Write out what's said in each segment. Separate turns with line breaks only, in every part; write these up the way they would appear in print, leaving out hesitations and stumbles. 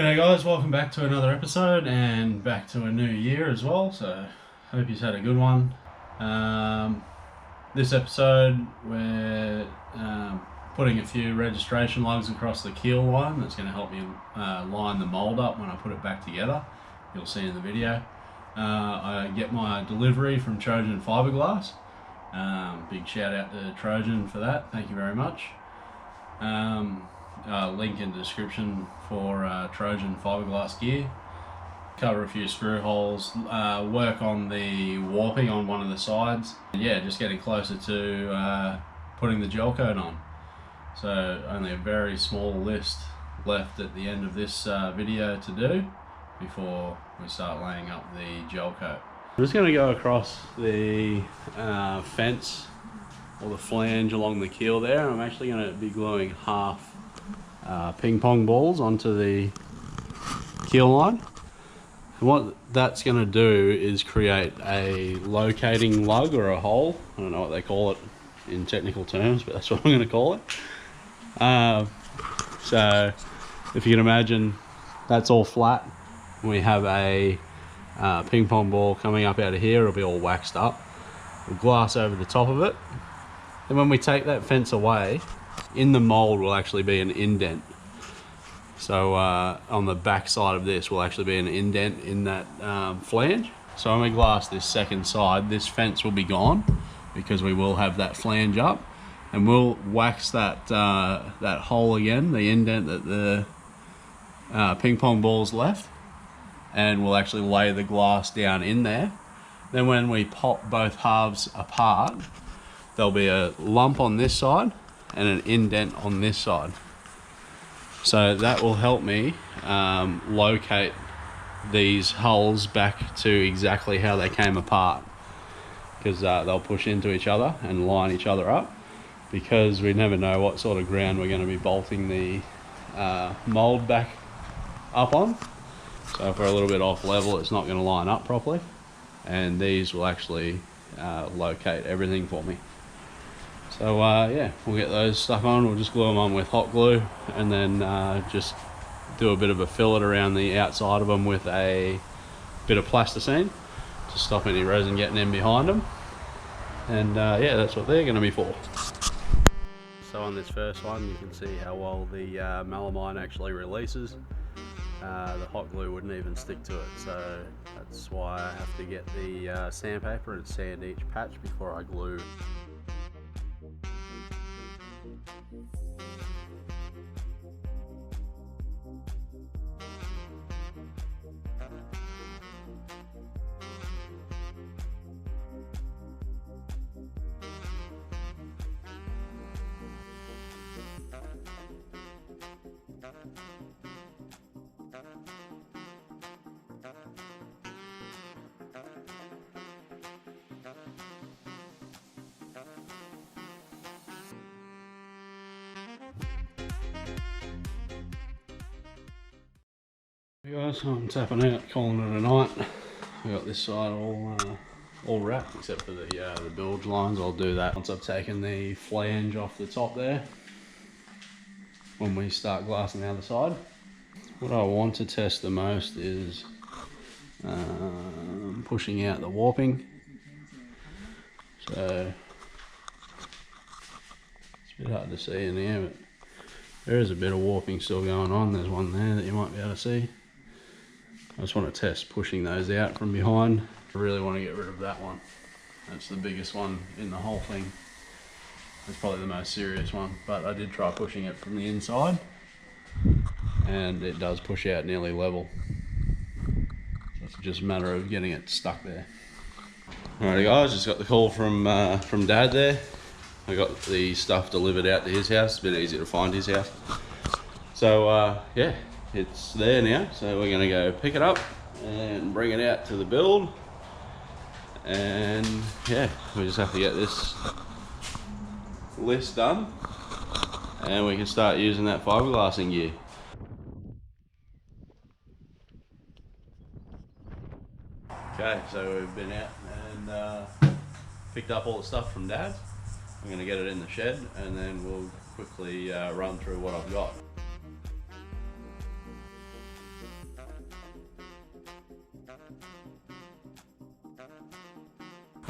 G'day guys, welcome back to another episode and back to a new year as well, so hope you've had a good one. This episode we're putting a few registration lugs across the keel line. That's going to help me line the mould up when I put it back together. You'll see in the video. I get my delivery from Trojan Fibreglass. Big shout out to Trojan for that, thank you very much. Link in the description for Trojan Fiberglass gear. Cover a few screw holes, work on the warping on one of the sides, and yeah, just getting closer to putting the gel coat on. So only a very small list left at the end of this video to do before we start laying up the gel coat. I'm just going to go across the fence or the flange along the keel there. I'm actually going to be gluing half ping pong balls onto the keel line, and what that's going to do is create a locating lug or a hole. I don't know what they call it in technical terms, but that's what I'm going to call it. So if you can imagine, that's all flat. We have a ping pong ball coming up out of here. It'll be all waxed up. We'll glass over the top of it, and when we take that fence away, in the mold will actually be an indent. So on the back side of this will actually be an indent in that flange. So when we glass this second side, this fence will be gone because we will have that flange up, and we'll wax that that hole again, the indent that the ping pong ball's left, and we'll actually lay the glass down in there. Then when we pop both halves apart, there'll be a lump on this side and an indent on this side. So that will help me locate these holes back to exactly how they came apart, because they'll push into each other and line each other up, because we never know what sort of ground we're going to be bolting the mould back up on. So if we're a little bit off level, it's not going to line up properly, and these will actually locate everything for me. So yeah, we'll get those stuck on. We'll just glue them on with hot glue, and then just do a bit of a fillet around the outside of them with a bit of plasticine to stop any resin getting in behind them. And yeah, that's what they're going to be for. So on this first one, you can see how well the melamine actually releases. The hot glue wouldn't even stick to it, so that's why I have to get the sandpaper and sand each patch before I glue. Hey guys, I'm tapping out, calling it a night. We got this side all wrapped except for the bilge lines. I'll do that once I've taken the flange off the top there, when we start glassing the other side. What I want to test the most is pushing out the warping. So it's a bit hard to see in here, but there is a bit of warping still going on. There's one there that you might be able to see. I just want to test pushing those out from behind. I really want to get rid of that one. That's the biggest one in the whole thing. It's probably the most serious one, but I did try pushing it from the inside, and it does push out nearly level. So it's just a matter of getting it stuck there. Alrighty guys, just got the call from Dad there. I got the stuff delivered out to his house. It's a bit easier to find his house. So yeah, it's there now. So we're gonna go pick it up and bring it out to the build. And yeah, we just have to get this list done, and we can start using that fiberglassing gear. Okay, so we've been out and picked up all the stuff from Dad. I'm going to get it in the shed, and then we'll quickly run through what I've got.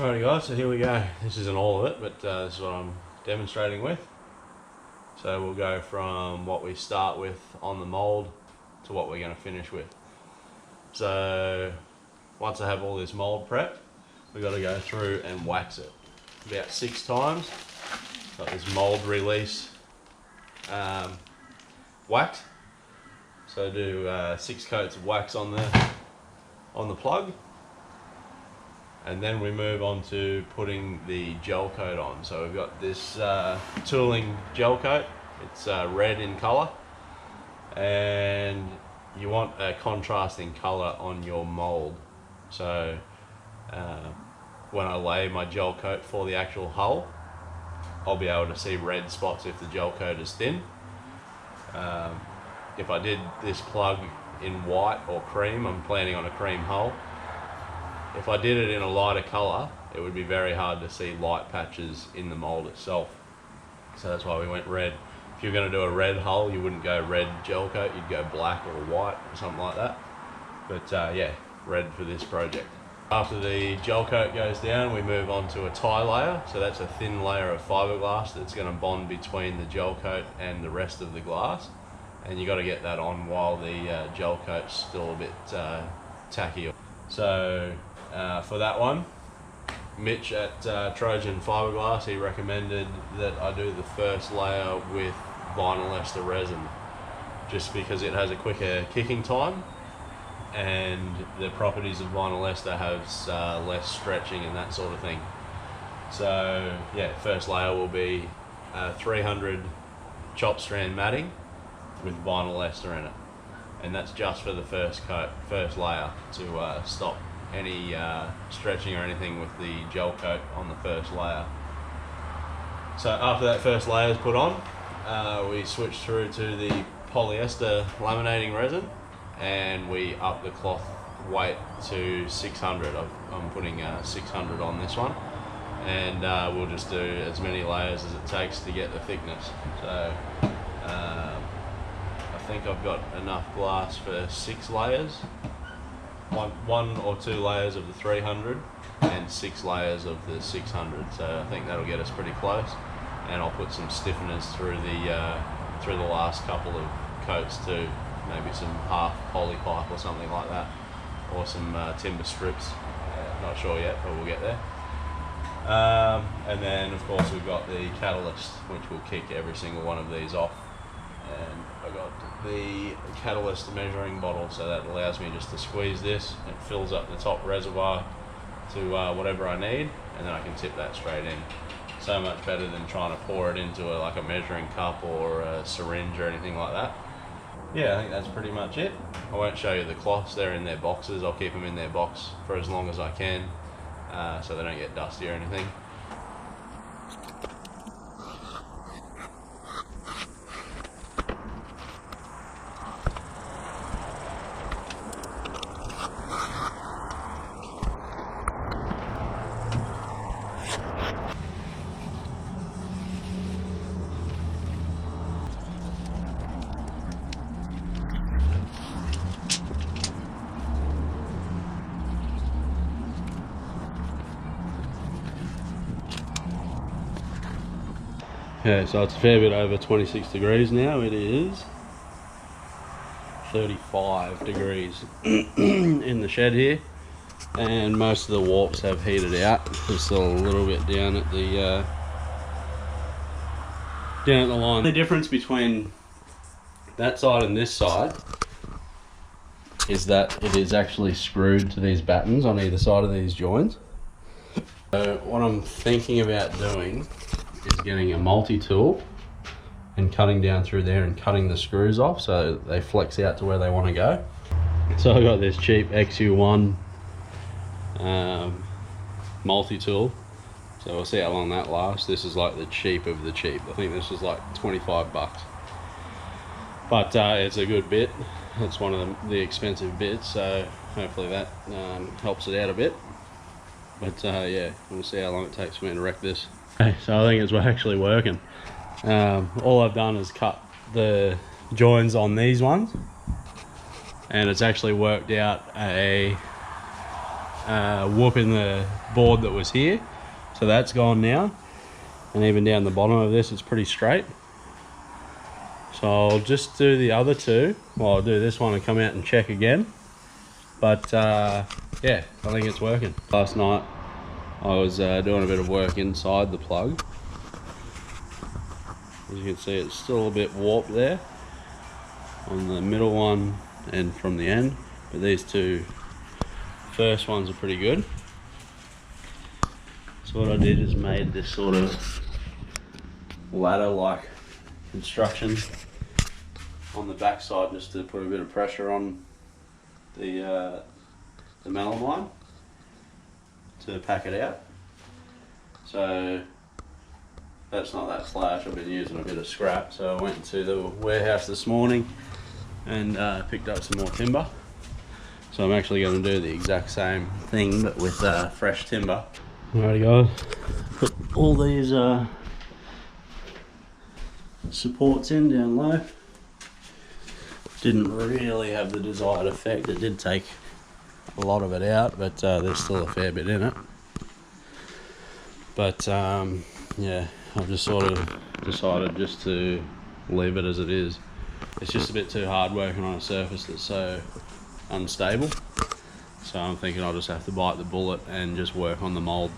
Alrighty guys, so here we go. This isn't all of it, but this is what I'm demonstrating with. So we'll go from what we start with on the mould to what we're going to finish with. So once I have all this mould prepped, we've got to go through and wax it about 6 times. Got this mould release wax. So do 6 coats of wax on the plug. And then we move on to putting the gel coat on. So we've got this tooling gel coat. It's red in colour, and you want a contrasting colour on your mould. So when I lay my gel coat for the actual hull, I'll be able to see red spots if the gel coat is thin. If I did this plug in white or cream, I'm planning on a cream hull. If I did it in a lighter colour, it would be very hard to see light patches in the mould itself. So that's why we went red. If you're going to do a red hull, you wouldn't go red gel coat, you'd go black or white or something like that. But yeah, red for this project. After the gel coat goes down, we move on to a tie layer. So that's a thin layer of fiberglass that's going to bond between the gel coat and the rest of the glass. And you got to get that on while the gel coat's still a bit tacky. So for that one, Mitch at Trojan Fibreglass, he recommended that I do the first layer with vinyl ester resin, just because it has a quicker kicking time, and the properties of vinyl ester has less stretching and that sort of thing. So yeah, first layer will be 300 chop strand matting with vinyl ester in it, and that's just for the first coat, first layer, to stop any stretching or anything with the gel coat on the first layer. So after that first layer is put on, we switch through to the polyester laminating resin, and we up the cloth weight to 600. I'm putting 600 on this one, and we'll just do as many layers as it takes to get the thickness. So I think I've got enough glass for 6 layers. One or 2 layers of the 300 and 6 layers of the 600. So I think that'll get us pretty close. And I'll put some stiffeners through the last couple of coats too. Maybe some half poly pipe or something like that, or some timber strips. Not sure yet, but we'll get there. And then of course we've got the catalyst, which will kick every single one of these off. And I got the catalyst measuring bottle, so that allows me just to squeeze this. It fills up the top reservoir to whatever I need, and then I can tip that straight in. So much better than trying to pour it into like a measuring cup or a syringe or anything like that. Yeah, I think that's pretty much it. I won't show you the cloths, they're in their boxes. I'll keep them in their box for as long as I can, so they don't get dusty or anything. Okay, so it's a fair bit over 26 degrees now. It is 35 degrees in the shed here, and most of the warps have heated out. There's still a little bit down at the line. The difference between that side and this side is that it is actually screwed to these battens on either side of these joins. So what I'm thinking about doing is getting a multi-tool and cutting down through there and cutting the screws off so they flex out to where they want to go. So I got this cheap XU1 multi-tool, so we'll see how long that lasts. This is like the cheap of the cheap. I think this is like 25 bucks, but it's a good bit. It's one of the expensive bits, so hopefully that helps it out a bit. But yeah, we'll see how long it takes for me to wreck this. Okay, so I think it's actually working. All I've done is cut the joins on these ones, and it's actually worked out a whooping the board that was here. So that's gone now. And even down the bottom of this, it's pretty straight. So I'll just do the other two. Well, I'll do this one and come out and check again. But yeah, I think it's working. Last night I was doing a bit of work inside the plug. As you can see, it's still a bit warped there on the middle one and from the end. But these two first ones are pretty good. So what I did is made this sort of ladder-like construction on the back side just to put a bit of pressure on the melamine to pack it out. So that's not that flash. I've been using a bit of scrap, so I went into the warehouse this morning and picked up some more timber. So I'm actually going to do the exact same thing but with fresh timber. Alrighty guys, put all these supports in down low. Didn't really have the desired effect. It did take a lot of it out, but there's still a fair bit in it. But yeah, I've just sort of decided just to leave it as it is. It's just a bit too hard working on a surface that's so unstable. So I'm thinking I'll just have to bite the bullet and just work on the mold.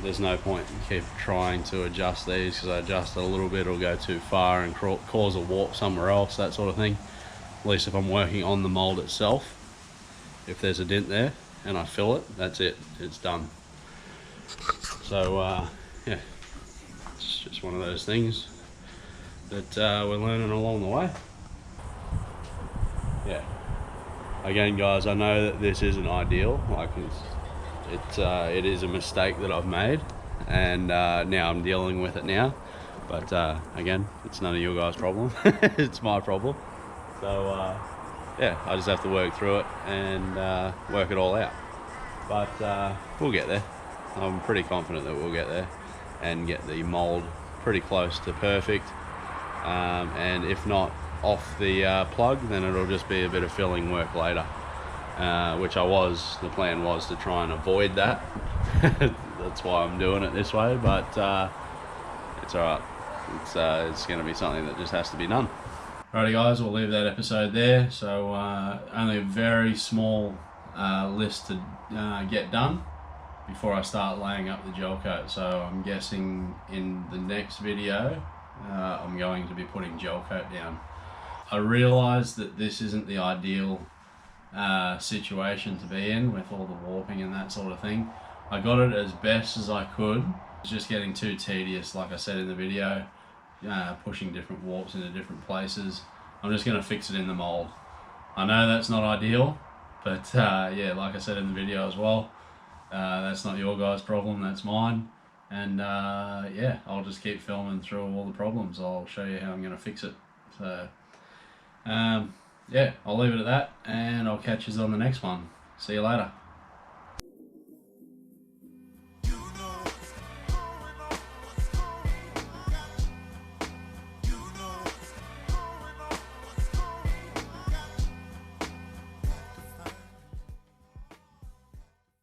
There's no point in keep trying to adjust these, because I adjust it a little bit, it'll go too far and cause a warp somewhere else, that sort of thing. At least if I'm working on the mold itself, if there's a dent there and I fill it, that's it, it's done. So yeah, it's just one of those things that we're learning along the way. Yeah. Again guys, I know that this isn't ideal, like it is a mistake that I've made, and now I'm dealing with it now. But again, it's none of your guys' problem. It's my problem. So yeah, I just have to work through it and work it all out. But we'll get there. I'm pretty confident that we'll get there and get the mold pretty close to perfect. And if not off the plug, then it'll just be a bit of filling work later. Which the plan was to try and avoid that. That's why I'm doing it this way, but it's alright. It's going to be something that just has to be done. Alrighty guys, we'll leave that episode there. So only a very small list to get done before I start laying up the gel coat. So I'm guessing in the next video I'm going to be putting gel coat down. I realise that this isn't the ideal situation to be in with all the warping and that sort of thing. I got it as best as I could. It's just getting too tedious, like I said in the video, pushing different warps into different places. I'm just going to fix it in the mold. I know that's not ideal, but yeah, like I said in the video as well, that's not your guys' problem, that's mine. And yeah, I'll just keep filming through all the problems. I'll show you how I'm going to fix it. So yeah, I'll leave it at that, and I'll catch you on the next one. See you later.